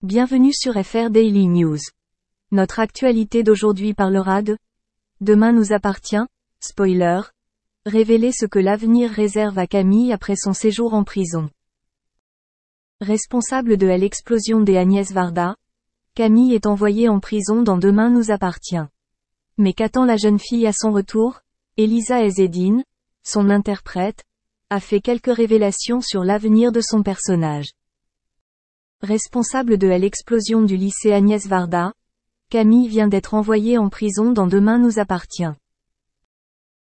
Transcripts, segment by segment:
Bienvenue sur FR Daily News. Notre actualité d'aujourd'hui parlera de Demain nous appartient, spoiler, révéler ce que l'avenir réserve à Camille après son séjour en prison. Responsable de l'explosion des Agnès Varda, Camille est envoyée en prison dans Demain nous appartient. Mais qu'attend la jeune fille à son retour? Elisa Ezzedine, son interprète, a fait quelques révélations sur l'avenir de son personnage. Responsable de l'explosion du lycée Agnès Varda, Camille vient d'être envoyée en prison dans Demain nous appartient.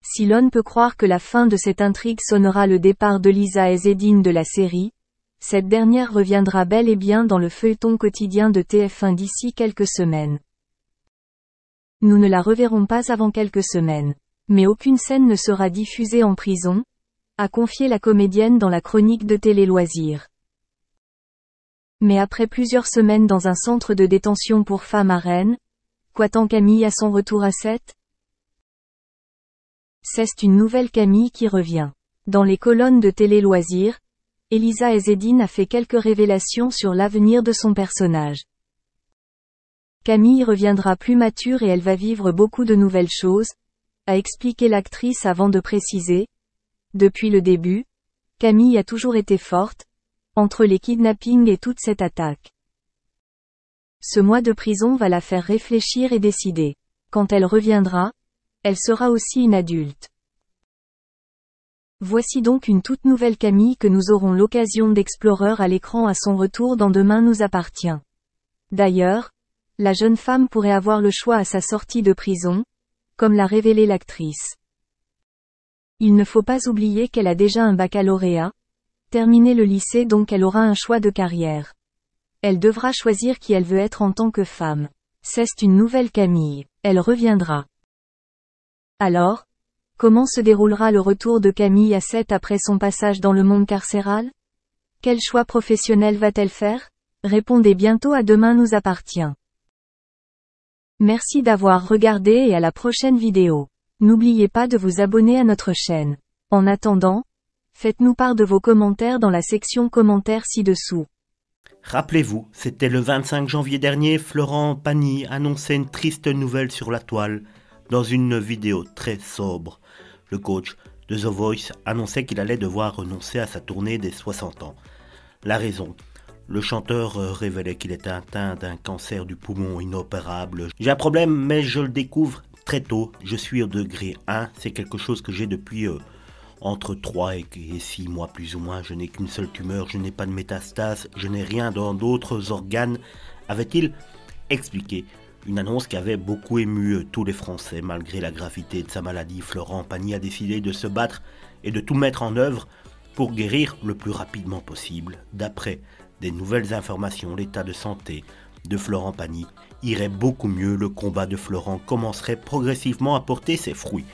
Si l'on peut croire que la fin de cette intrigue sonnera le départ d'Elisa Ezzedine de la série, cette dernière reviendra bel et bien dans le feuilleton quotidien de TF1 d'ici quelques semaines. Nous ne la reverrons pas avant quelques semaines. Mais aucune scène ne sera diffusée en prison, a confié la comédienne dans la chronique de Télé Loisirs. Mais après plusieurs semaines dans un centre de détention pour femmes à Rennes, qu'attend Camille à son retour à 7? C'est une nouvelle Camille qui revient. Dans les colonnes de Télé Loisirs, Elisa Ezzedine a fait quelques révélations sur l'avenir de son personnage. Camille reviendra plus mature et elle va vivre beaucoup de nouvelles choses, a expliqué l'actrice avant de préciser. Depuis le début, Camille a toujours été forte, entre les kidnappings et toute cette attaque. Ce mois de prison va la faire réfléchir et décider. Quand elle reviendra, elle sera aussi une adulte. Voici donc une toute nouvelle Camille que nous aurons l'occasion d'explorer à l'écran à son retour dans Demain nous appartient. D'ailleurs, la jeune femme pourrait avoir le choix à sa sortie de prison, comme l'a révélé l'actrice. Il ne faut pas oublier qu'elle a déjà un baccalauréat, terminé le lycée donc elle aura un choix de carrière. Elle devra choisir qui elle veut être en tant que femme. C'est une nouvelle Camille. Elle reviendra. Alors, comment se déroulera le retour de Camille à 7 après son passage dans le monde carcéral? Quel choix professionnel va-t-elle faire? Répondez bientôt à Demain nous appartient. Merci d'avoir regardé et à la prochaine vidéo. N'oubliez pas de vous abonner à notre chaîne. En attendant, faites-nous part de vos commentaires dans la section commentaires ci-dessous. Rappelez-vous, c'était le 25 janvier dernier, Florent Pagny annonçait une triste nouvelle sur la toile, dans une vidéo très sobre. Le coach de The Voice annonçait qu'il allait devoir renoncer à sa tournée des 60 ans. La raison? Le chanteur révélait qu'il était atteint d'un cancer du poumon inopérable. J'ai un problème, mais je le découvre très tôt. Je suis au degré 1. C'est quelque chose que j'ai depuis entre 3 et 6 mois plus ou moins. Je n'ai qu'une seule tumeur, je n'ai pas de métastase, je n'ai rien dans d'autres organes, avait-il expliqué. Une annonce qui avait beaucoup ému tous les Français. Malgré la gravité de sa maladie, Florent Pagny a décidé de se battre et de tout mettre en œuvre pour guérir le plus rapidement possible. D'après des nouvelles informations, l'état de santé de Florent Pagny irait beaucoup mieux. Le combat de Florent commencerait progressivement à porter ses fruits.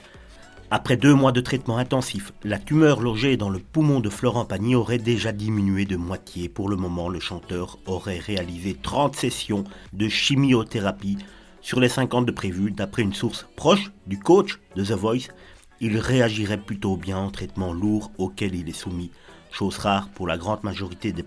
Après 2 mois de traitement intensif, la tumeur logée dans le poumon de Florent Pagny aurait déjà diminué de moitié. Pour le moment, le chanteur aurait réalisé 30 sessions de chimiothérapie sur les 50 de prévues. D'après une source proche du coach de The Voice, il réagirait plutôt bien au traitement lourd auquel il est soumis. Chose rare pour la grande majorité des